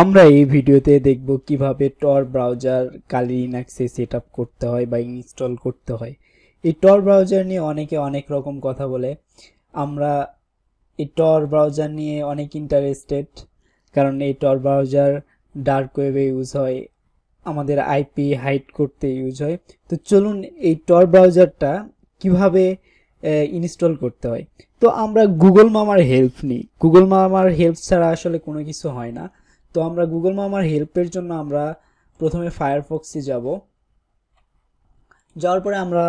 আমরা এই ভিডিওতে দেখব কিভাবে টর ব্রাউজার কালি লিনাক্সে সেটআপ করতে হয় বা ইনস্টল করতে হয়। এই টর ব্রাউজার নিয়ে অনেকে অনেক রকম কথা বলে। আমরা এই টর ব্রাউজার নিয়ে অনেক ইন্টারেস্টেড, কারণ এই টর ব্রাউজার ডার্ক ওয়েবে ইউজ হয়, আমাদের আইপি হাইড করতে ইউজ হয়। তো চলুন এই টর ব্রাউজারটা কিভাবে ইনস্টল করতে হয়। তো আমরা গুগল মামার হেল্প নিই। গুগল মামার হেল্প ছাড়া আসলে কোনো কিছু হয় না। তো আমরা গুগল মামার হেল্পের জন্য আমরা প্রথমে ফায়ারফক্সে যাব। যাওয়ার পরে আমরা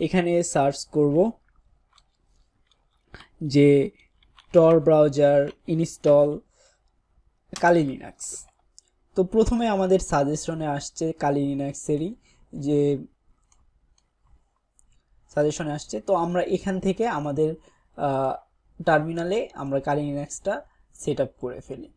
এখানে সার্চ করব যে টর ব্রাউজার ইনস্টল কালি লিনাক্স। তো প্রথমে আমাদের সাজেশনে আসছে কালি লিনাক্সেরই যে সাজেশনে আসছে। তো আমরা এখান থেকে আমাদের টার্মিনালে আমরা কালি লিনাক্সটা সেট আপ করে ফেলি।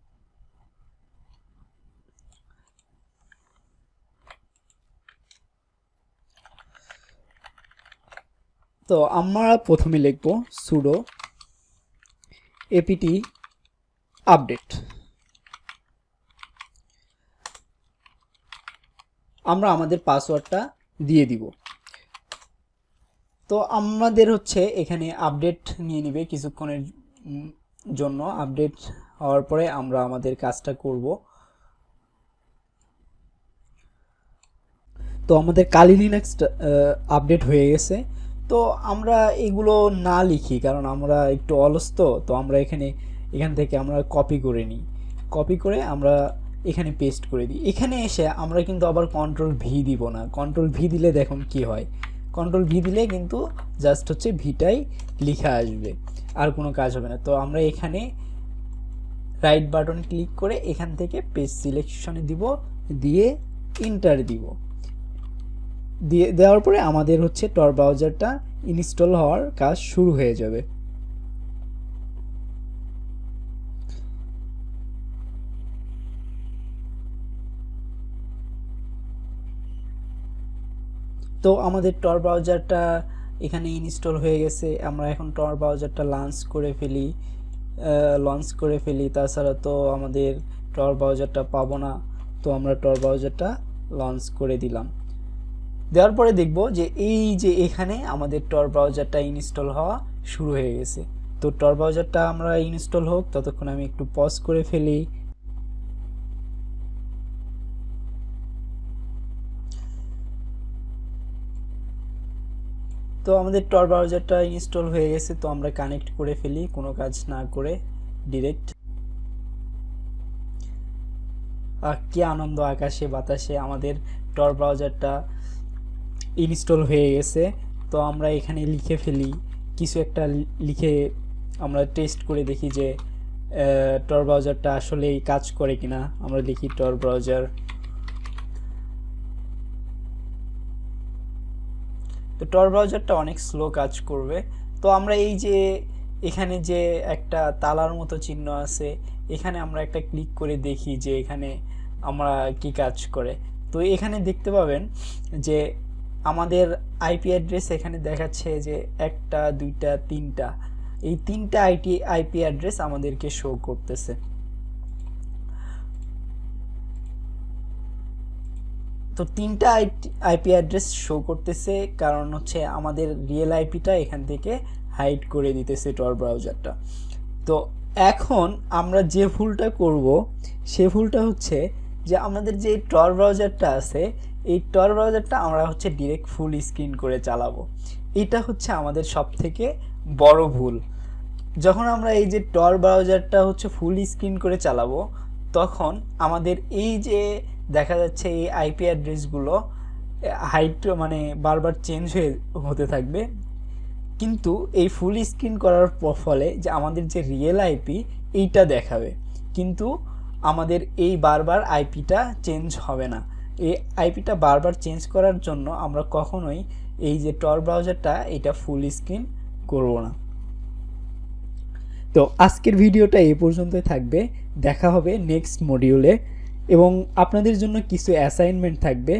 তো আমরা প্রথমে লিখব sudo apt আপডেট। আমরা আমাদের পাসওয়ার্ডটা দিয়ে দিব। তো আমাদের হচ্ছে এখানে আপডেট নিয়ে নেবে কিছুক্ষণের জন্য। আপডেট হওয়ার পরে আমরা আমাদের কাজটা করব। তো আমাদের কালি লিনাক্স আপডেট হয়ে গেছে। তো আমরা এগুলো না লিখি, কারণ আমরা একটু অলস। তো আমরা এখান থেকে আমরা কপি করে নিই। কপি করে আমরা এখানে পেস্ট করে দিই। এখানে এসে আমরা কিন্তু আবার কন্ট্রোল ভি দিব না। কন্ট্রোল ভি দিলে দেখুন কি হয়। কন্ট্রোল ভি দিলে কিন্তু জাস্ট হচ্ছে ভিটাই লিখা আসবে, আর কোনো কাজ হবে না। তো আমরা এখানে রাইট বাটন ক্লিক করে এখান থেকে পেজ সিলেকশনে দিব, দিয়ে এন্টার দিব। দেওয়ার পরে আমাদের হচ্ছে টর ব্রাউজারটা ইনস্টল হওয়ার কাজ শুরু হয়ে যাবে। তো আমাদের টর ব্রাউজারটা এখানে ইনস্টল হয়ে গেছে। আমরা এখন টর ব্রাউজারটা লঞ্চ করে ফেলি। তাছাড়া তো আমাদের টর ব্রাউজারটা পাবো না। তো আমরা টর ব্রাউজারটা লঞ্চ করে দিলাম। দেওয়ার পরে দেখব যে এই যে এখানে আমাদের টর ব্রাউজারটা ইনস্টল হওয়া শুরু হয়ে গেছে। তো টর ব্রাউজারটা আমরা ইনস্টল হোক, ততক্ষণ আমি একটু পজ করে ফেলি। তো আমাদের টর ব্রাউজারটা ইনস্টল হয়ে গেছে। তো আমরা কানেক্ট করে ফেলি কোনো কাজ না করে ডিরেক্ট। কি আনন্দ, আকাশে বাতাসে আমাদের টর ব্রাউজারটা ইনস্টল হয়ে গেছে। তো আমরা এখানে লিখে ফেলি কিছু একটা, লিখে আমরা টেস্ট করে দেখি যে টর ব্রাউজারটা আসলেই কাজ করে কিনা। আমরা লিখি টর ব্রাউজার। তো টর ব্রাউজারটা অনেক স্লো কাজ করবে। তো আমরা এই যে এখানে যে একটা তালার মতো চিহ্ন আছে, এখানে আমরা একটা ক্লিক করে দেখি যে এখানে আমরা কি কাজ করে। তো এখানে দেখতে পাবেন যে আমাদের আইপি অ্যাড্রেস এখানে দেখাচ্ছে যে 1টা 2টা 3টা, এই 3টা আইপি অ্যাড্রেস আমাদেরকে শো করতেছে। তো 3টা আইপি অ্যাড্রেস শো করতেছে, কারণ হচ্ছে আমাদের রিয়েল আইপিটা এখান থেকে হাইড করে দিতেছে টর ব্রাউজারটা। তো এখন আমরা যে ভুলটা করব সে ভুলটা হচ্ছে যে আমাদের যে টর ব্রাউজারটা আছে, এই টর ব্রাউজারটা আমরা হচ্ছে ডিরেক্ট ফুল স্ক্রিন করে চালাবো। এটা হচ্ছে আমাদের সবথেকে বড় ভুল। যখন আমরা এই যে টর ব্রাউজারটা হচ্ছে ফুল স্ক্রিন করে চালাবো, তখন আমাদের এই যে দেখা যাচ্ছে এই আইপি অ্যাড্রেসগুলো হাইট মানে বারবার চেঞ্জ হতে থাকবে। কিন্তু এই ফুল স্ক্রিন করার ফলে যে আমাদের যে রিয়েল আইপি এইটা দেখাবে, কিন্তু আমাদের এই বারবার আইপিটা চেঞ্জ হবে না। এই আইপিটা বারবার চেঞ্জ করার জন্য আমরা কখনোই এই যে টর ব্রাউজারটা এটা ফুল স্ক্রিন করব না। তো আজকের ভিডিওটা এই পর্যন্তই থাকবে। দেখা হবে নেক্সট মডিউলে, এবং আপনাদের জন্য কিছু অ্যাসাইনমেন্ট থাকবে।